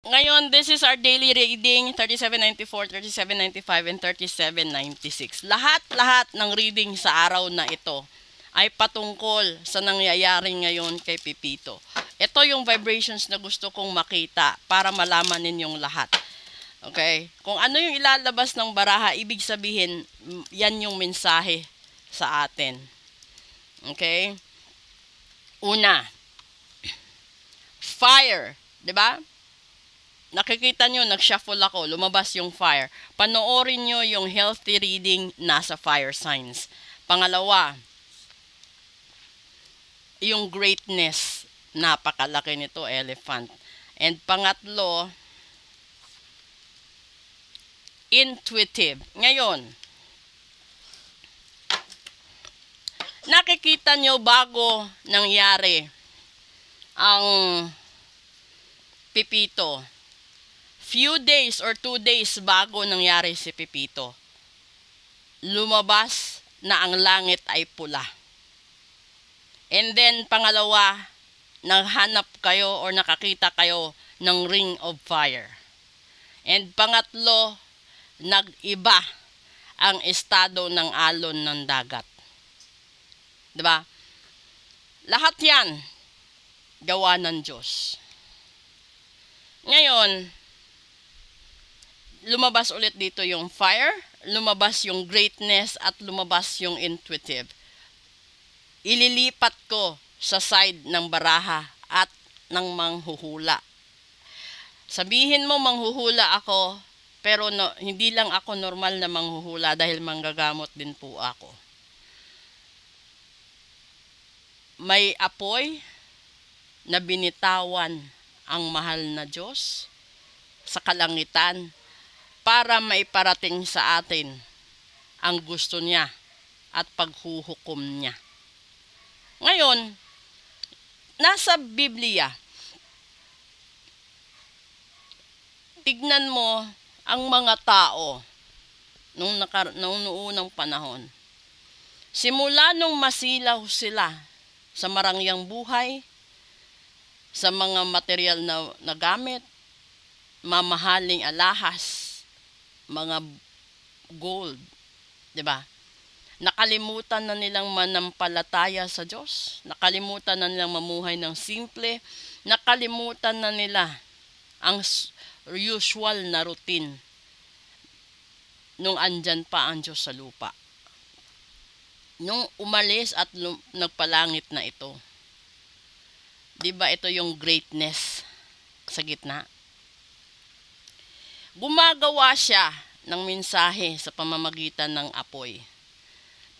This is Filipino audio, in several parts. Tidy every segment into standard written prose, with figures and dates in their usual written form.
Ngayon, this is our daily reading, 3794, 3795, and 3796. Lahat ng reading sa araw na ito ay patungkol sa nangyayari ngayon kay Pipito. Ito yung vibrations na gusto kong makita para malaman ninyong lahat. Okay? Kung ano yung ilalabas ng baraha, ibig sabihin, yan yung mensahe sa atin. Okay? Una, fire. 'Di ba? Nakikita nyo, nag-shuffle ako, lumabas yung fire. Panoorin nyo yung healthy reading, nasa fire signs. Pangalawa, yung greatness, napakalaki nito, elephant. And pangatlo, intuitive. Ngayon, nakikita nyo bago nangyari ang Pipito. Few days or 2 days bago nangyari si Pipito, lumabas na ang langit ay pula. And then, pangalawa, naghanap kayo or nakakita kayo ng ring of fire. And pangatlo, nag-iba ang estado ng alon ng dagat. Diba? Lahat yan, gawa ng Diyos. Ngayon, lumabas ulit dito yung fire, lumabas yung greatness, at lumabas yung intuitive. Ililipat ko sa side ng baraha at ng manghuhula. Sabihin mo manghuhula ako, pero hindi lang ako normal na manghuhula dahil manggagamot din po ako. May apoy na binitawan ang mahal na Diyos sa kalangitan para maiparating sa atin ang gusto niya at paghuhukom niya. Ngayon, nasa Biblia, tignan mo ang mga tao nung noong panahon. Simula nung masilaw sila sa marangyang buhay, sa mga material na gamit, mamahaling alahas, mga gold, 'di ba? Nakalimutan na nilang manampalataya sa Diyos, nakalimutan na nilang mamuhay ng simple, nakalimutan na nila ang usual na routine nung andyan pa ang Diyos sa lupa. Nung umalis at nagpalangit na ito, 'di ba ito yung greatness sa gitna? Gumagawa siya ng mensahe sa pamamagitan ng apoy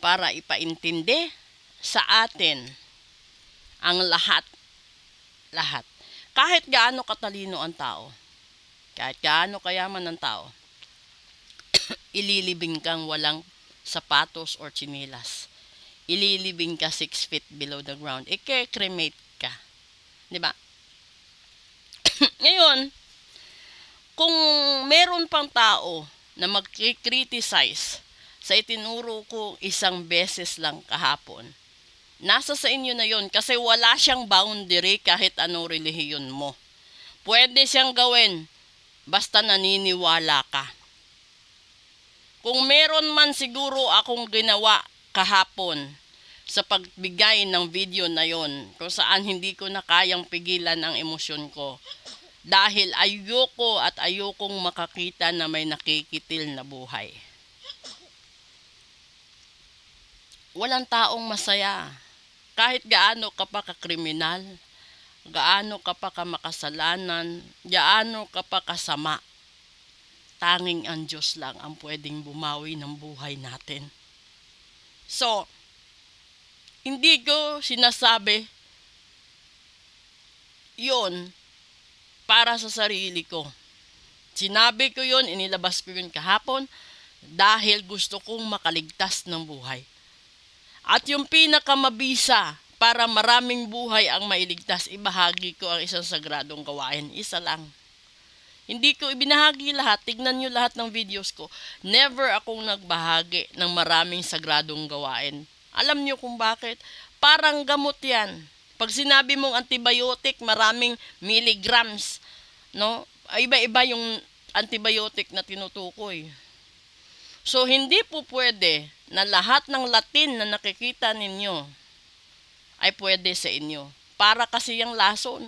para ipaintindi sa atin ang lahat. Kahit gaano katalino ang tao, kahit gaano kayaman ang tao, ililibing kang walang sapatos or tsinelas. Ililibing ka 6 feet below the ground. Ike-cremate ka. 'Di ba? Ngayon, kung meron pang tao na mag-criticize sa itinuro ko isang beses lang kahapon, nasa sa inyo na yon, kasi wala siyang boundary kahit anong relihiyon mo. Pwede siyang gawin basta naniniwala ka. Kung meron man siguro akong ginawa kahapon sa pagbigay ng video na yon, kung saan hindi ko na kayang pigilan ang emosyon ko, dahil ayokong makakita na may nakikitil na buhay. Walang taong masaya. Kahit gaano ka pa kakriminal, gaano ka pa kamakasalanan, gaano ka pa kasama, tanging ang Diyos lang ang pwedeng bumawi ng buhay natin. So, hindi ko sinasabi yon para sa sarili ko. Sinabi ko yon, inilabas ko yun kahapon dahil gusto kong makaligtas ng buhay. At yung pinakamabisa para maraming buhay ang mailigtas, ibahagi ko ang isang sagradong gawain. Isa lang. Hindi ko ibinahagi lahat. Tignan nyo lahat ng videos ko. Never akong nagbahagi ng maraming sagradong gawain. Alam nyo kung bakit? Parang gamot yan. Pag sinabi mong antibiotic, maraming milligrams, no? iba-iba yung antibiotic na tinutukoy. So, hindi po pwede na lahat ng Latin na nakikita ninyo ay pwede sa inyo. Para kasi yung lason.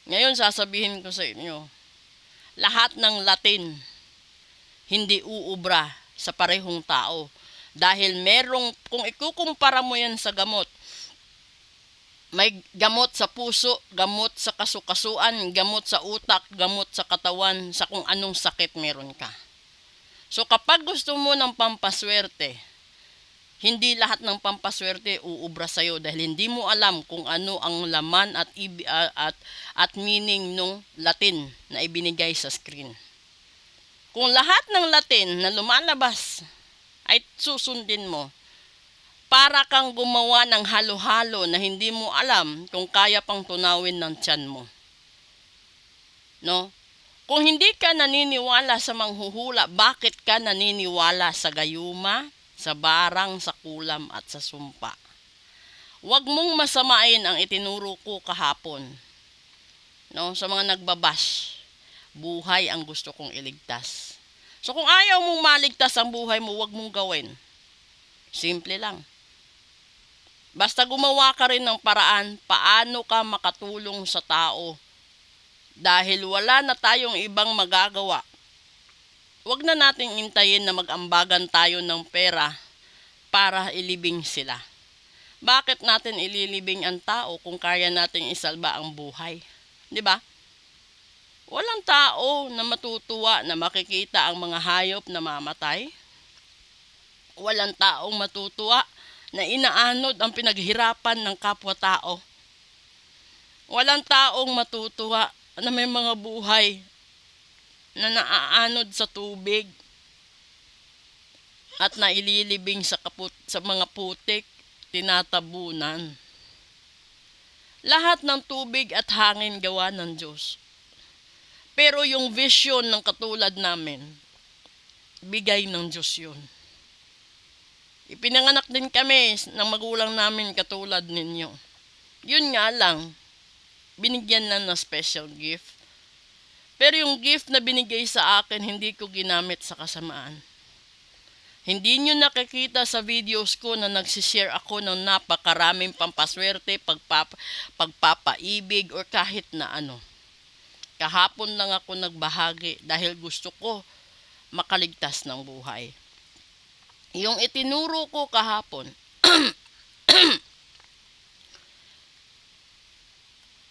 Ngayon, sasabihin ko sa inyo, lahat ng Latin hindi uubra sa parehong tao. Dahil kung ikukumpara mo yan sa gamot, may gamot sa puso, gamot sa kasukasuan, gamot sa utak, gamot sa katawan, sa kung anong sakit meron ka. So kapag gusto mo ng pampaswerte, hindi lahat ng pampaswerte uubra sa'yo dahil hindi mo alam kung ano ang laman at meaning ng Latin na ibinigay sa screen. Kung lahat ng Latin na lumalabas ay susundin mo, para kang gumawa ng halo-halo na hindi mo alam kung kaya pang tunawin ng tiyan mo. No? Kung hindi ka naniniwala sa manghuhula, bakit ka naniniwala sa gayuma, sa barang, sa kulam at sa sumpa? Huwag mong masamain ang itinuro ko kahapon. No? Sa mga nagbabash, buhay ang gusto kong iligtas. So kung ayaw mong maligtas ang buhay mo, huwag mong gawin. Simple lang. Basta gumawa ka rin ng paraan paano ka makatulong sa tao. Dahil wala na tayong ibang magagawa. Huwag na nating intayin na mag-ambagan tayo ng pera para ilibing sila. Bakit natin ililibing ang tao kung kaya nating isalba ang buhay? 'Di ba? Walang tao na matutuwa na makikita ang mga hayop na mamatay. Walang taong matutuwa na inaanod ang pinaghirapan ng kapwa-tao. Walang taong matutuwa na may mga buhay na naaanod sa tubig at naililibing sa mga putik, tinatabunan. Lahat ng tubig at hangin gawa ng Diyos. Pero yung vision ng katulad namin, bigay ng Diyos yun. Ipinanganak din kami ng magulang namin katulad ninyo. Yun nga lang, binigyan lang ng special gift. Pero yung gift na binigay sa akin, hindi ko ginamit sa kasamaan. Hindi nyo nakikita sa videos ko na nagsishare ako ng napakaraming pampaswerte, pagpapaibig, or kahit na ano. Kahapon lang ako nagbahagi dahil gusto ko makaligtas ng buhay. Yung itinuro ko kahapon,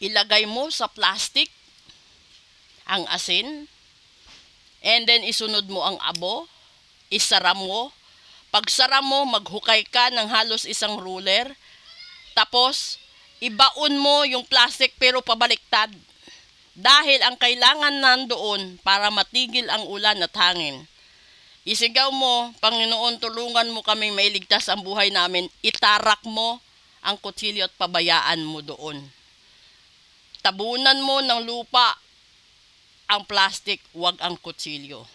ilagay mo sa plastic ang asin, and then isunod mo ang abo, isara mo. Pag sara mo, maghukay ka ng halos isang ruler, tapos ibaon mo yung plastic pero pabaliktad. Dahil ang kailangan nandoon para matigil ang ulan at hangin. Isigaw mo, Panginoon, tulungan mo kaming mailigtas ang buhay namin. Itarak mo ang kutsilyo at pabayaan mo doon. Tabunan mo ng lupa ang plastic, wag ang kutsilyo.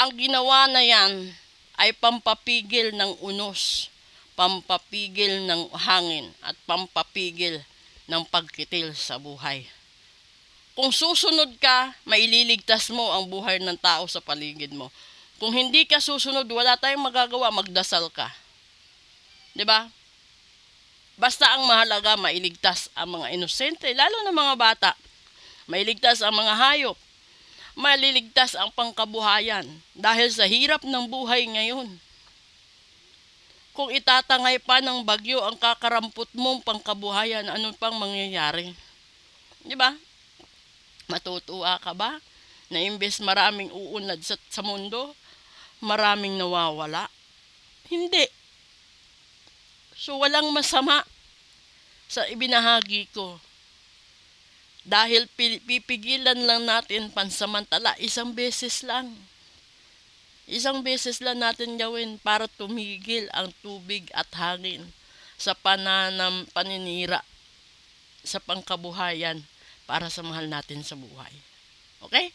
Ang ginawa na yan ay pampapigil ng unos, pampapigil ng hangin, at pampapigil ng pagkitil sa buhay. Kung susunod ka, maililigtas mo ang buhay ng tao sa paligid mo. Kung hindi ka susunod, wala tayong magagawa, magdasal ka. 'Di ba? Basta ang mahalaga, mailigtas ang mga inosente, lalo na mga bata. Mailigtas ang mga hayop. Maliligtas ang pangkabuhayan dahil sa hirap ng buhay ngayon. Kung itatangay pa ng bagyo ang kakarampot mong pangkabuhayan, ano pang mangyayari? 'Di ba? Matutuwa ka ba na imbes maraming uunlad sa mundo, maraming nawawala? Hindi. So walang masama sa ibinahagi ko. Dahil pipigilan lang natin pansamantala, isang beses lang. Isang beses lang natin gawin para tumigil ang tubig at hangin sa paninira sa pangkabuhayan para sa mahal natin sa buhay. Okay?